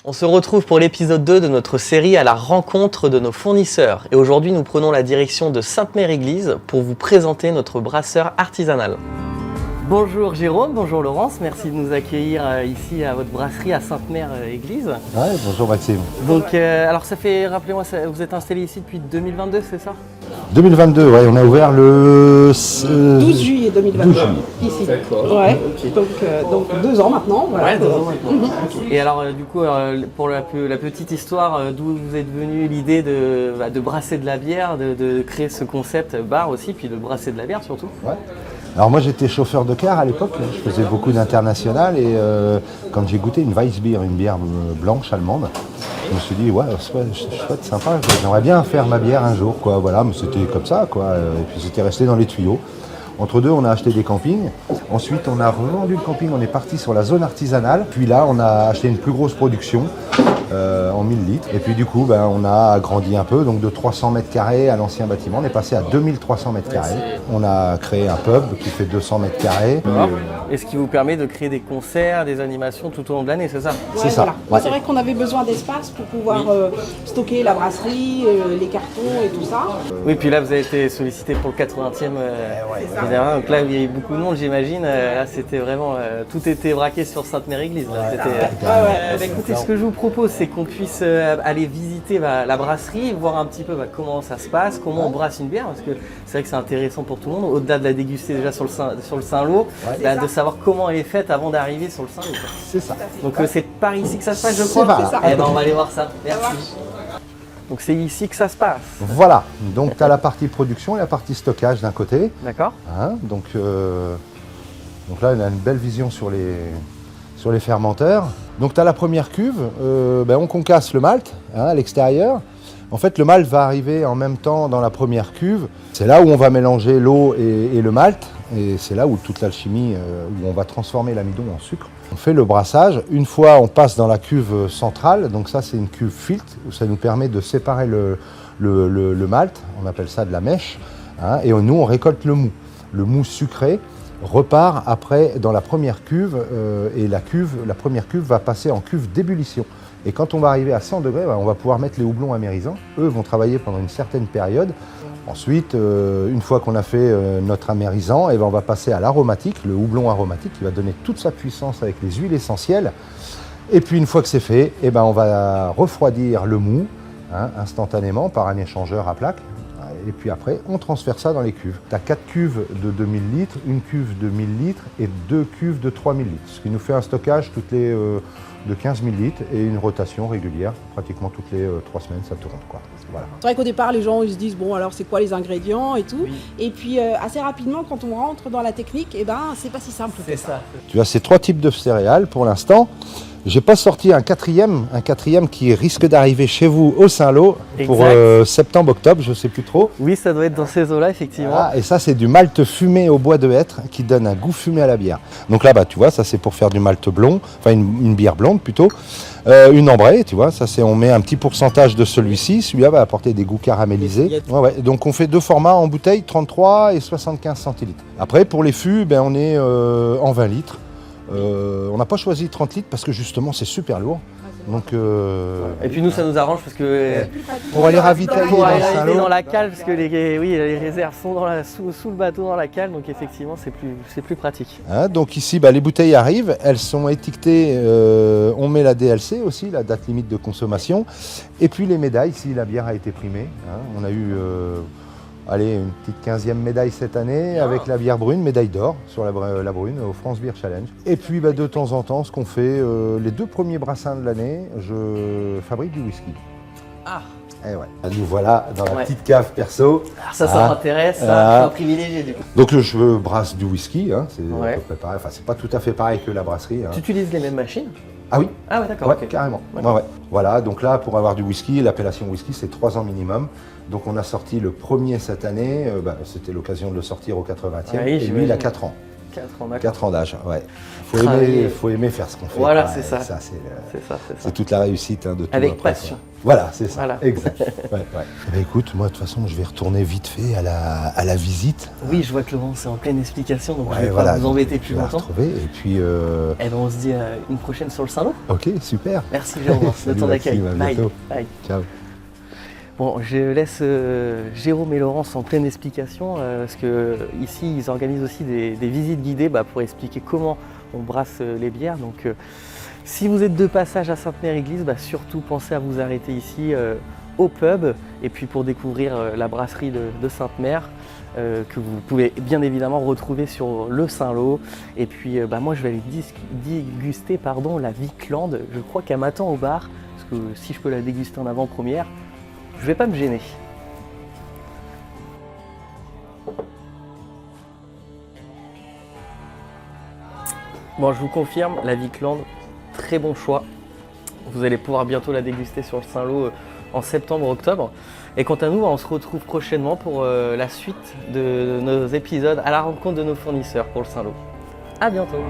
On se retrouve pour l'épisode 2 de notre série à la rencontre de nos fournisseurs. Et aujourd'hui, nous prenons la direction de Sainte-Mère-Église pour vous présenter notre brasseur artisanal. Bonjour Jérôme, bonjour Laurence, merci de nous accueillir ici à votre brasserie à Sainte-Mère-Église. Ouais, bonjour Maxime. Donc, alors ça fait, rappelez-moi, vous êtes installé ici depuis 2022, c'est ça? 2022, ouais, on a ouvert le 12 juillet 2022, 12 juillet. ici. D'accord. Ouais. Donc 2 ans maintenant. Voilà. Ouais, 2 ans maintenant. Et alors du coup, pour la petite histoire, d'où vous êtes venu l'idée de brasser de la bière, de créer ce concept bar aussi, puis de brasser de la bière surtout? Ouais. Alors moi j'étais chauffeur de car à l'époque, je faisais beaucoup d'international et quand j'ai goûté une Weissbier, une bière blanche allemande, je me suis dit ouais, c'est chouette, sympa, j'aimerais bien faire ma bière un jour, quoi, voilà, mais c'était comme ça, quoi, et puis c'était resté dans les tuyaux. Entre deux, on a acheté des campings. Ensuite, on a revendu le camping, on est parti sur la zone artisanale. Puis là, on a acheté une plus grosse production en 1000 litres. Et puis du coup, on a agrandi un peu. Donc de 300 mètres carrés à l'ancien bâtiment, on est passé à 2300 mètres carrés. On a créé un pub qui fait 200 mètres carrés. Et ce qui vous permet de créer des concerts, des animations tout au long de l'année, c'est ça? Ouais, c'est ça. voilà. Ouais. C'est vrai qu'on avait besoin d'espace pour pouvoir stocker la brasserie, les cartons et tout ça. Oui, puis là, vous avez été sollicité pour le 80e. Donc là, il y a eu beaucoup de monde, j'imagine. Là, c'était vraiment... tout était braqué sur Sainte-Mère-Église. Écoutez, ce que je vous propose, c'est qu'on puisse aller visiter la brasserie, voir un petit peu comment ça se passe, comment on brasse une bière, parce que c'est vrai que c'est intéressant pour tout le monde, au-delà de la déguster déjà sur le Saint-Lô, de savoir comment elle est faite avant d'arriver sur le Saint-Lô. C'est ça. Donc c'est par ici que ça se passe, je C'est crois. par là. Eh ben, on va aller voir ça. Merci. Donc c'est ici que ça se passe. Voilà, donc tu as la partie production et la partie stockage d'un côté. D'accord. Hein, donc là, on a une belle vision sur les fermenteurs. Donc tu as la première cuve, on concasse le malt à l'extérieur. En fait, le malt va arriver en même temps dans la première cuve. C'est là où on va mélanger l'eau et le malt. Et c'est là où toute l'alchimie, où on va transformer l'amidon en sucre. On fait le brassage. Une fois, on passe dans la cuve centrale. Donc ça, c'est une cuve filtre où ça nous permet de séparer le malt. On appelle ça de la mèche. Hein, et nous, on récolte le mou. Le mou sucré repart après dans la première cuve. Et la première cuve va passer en cuve d'ébullition. Et quand on va arriver à 100 degrés, on va pouvoir mettre les houblons amérisants. Eux vont travailler pendant une certaine période. Ensuite, une fois qu'on a fait notre amérisant, on va passer à l'aromatique, le houblon aromatique qui va donner toute sa puissance avec les huiles essentielles. Et puis une fois que c'est fait, on va refroidir le mou instantanément par un échangeur à plaques. Et puis après, on transfère ça dans les cuves. Tu as 4 cuves de 2000 litres, une cuve de 1000 litres et 2 cuves de 3000 litres. Ce qui nous fait un stockage toutes les de 15 000 litres et une rotation régulière. Pratiquement toutes les 3 semaines, ça tourne, quoi. Voilà. C'est vrai qu'au départ, les gens ils se disent bon alors c'est quoi les ingrédients et tout. Oui. Et puis assez rapidement, quand on rentre dans la technique, c'est pas si simple que ça. Tu as ces 3 types de céréales pour l'instant. J'ai pas sorti un quatrième qui risque d'arriver chez vous au Saint-Lô pour septembre-octobre, je sais plus trop. Oui, ça doit être dans ces eaux-là, effectivement. Ah, et ça, c'est du malt fumé au bois de hêtre qui donne un goût fumé à la bière. Donc là, tu vois, ça c'est pour faire du malt blond, enfin une bière blonde plutôt. Une ambrée, tu vois, ça c'est on met un petit pourcentage de celui-ci. Celui-là va apporter des goûts caramélisés. Donc on fait 2 formats en bouteille, 33 et 75 centilitres. Après, pour les fûts, on est en 20 litres. On n'a pas choisi 30 litres parce que justement c'est super lourd. Donc, et puis nous ça nous arrange parce que pour aller ravitailler dans la cale, parce que les réserves sont sous le bateau dans la cale, donc effectivement c'est plus pratique. Hein, donc ici les bouteilles arrivent, elles sont étiquetées, on met la DLC aussi, la date limite de consommation, et puis les médailles si la bière a été primée. Hein, on a eu une petite 15e médaille cette année avec la bière brune, médaille d'or sur la brune au France Beer Challenge. Et puis de temps en temps, ce qu'on fait, les 2 premiers brassins de l'année, je fabrique du whisky. Ah. Et ouais. Nous voilà dans la petite cave perso. Alors ça m'intéresse, ça, je suis un privilégié du coup. Donc je brasse du whisky, c'est à peu près pareil. Enfin c'est pas tout à fait pareil que la brasserie. Tu utilises les mêmes machines? Ah oui. Ah ouais, d'accord. Ouais, carrément. Ouais. Voilà, donc là pour avoir du whisky, l'appellation whisky c'est 3 ans minimum. Donc on a sorti le premier cette année, c'était l'occasion de le sortir au 80e, et lui il a 4 ans. 4 ans, d'accord. 4 ans d'âge, ouais. Faut aimer faire ce qu'on fait. Voilà, quoi. c'est ça. C'est toute la réussite de tout. Avec après, passion. quoi. Voilà, c'est ça. Voilà. Exact. Ouais. Eh ben, écoute, moi de toute façon, je vais retourner vite fait à la visite. Oui, je vois que Laurent, c'est en pleine explication, donc je Ouais, vais voilà, pas vous embêter plus tu vas longtemps. retrouver, et puis. Et ben on se dit une prochaine sur le Saint-Lô. Ok, super. Merci Jérôme de Salut, ton accueil. Maxime, à Bye. bientôt. Bye. Ciao. Bon, je laisse Jérôme et Laurence en pleine explication parce que ici ils organisent aussi des visites guidées pour expliquer comment on brasse les bières. Donc si vous êtes de passage à Sainte-Mère-Église, surtout pensez à vous arrêter ici au pub et puis pour découvrir la brasserie de Sainte-Mère que vous pouvez bien évidemment retrouver sur le Saint-Lô. Et puis moi je vais aller déguster la Viclande. Je crois qu'elle m'attend au bar parce que si je peux la déguster en avant-première, je vais pas me gêner. Bon, je vous confirme, la Viclande, très bon choix. Vous allez pouvoir bientôt la déguster sur le Saint-Lô en septembre-octobre. Et quant à nous, on se retrouve prochainement pour la suite de nos épisodes à la rencontre de nos fournisseurs pour le Saint-Lô. À bientôt.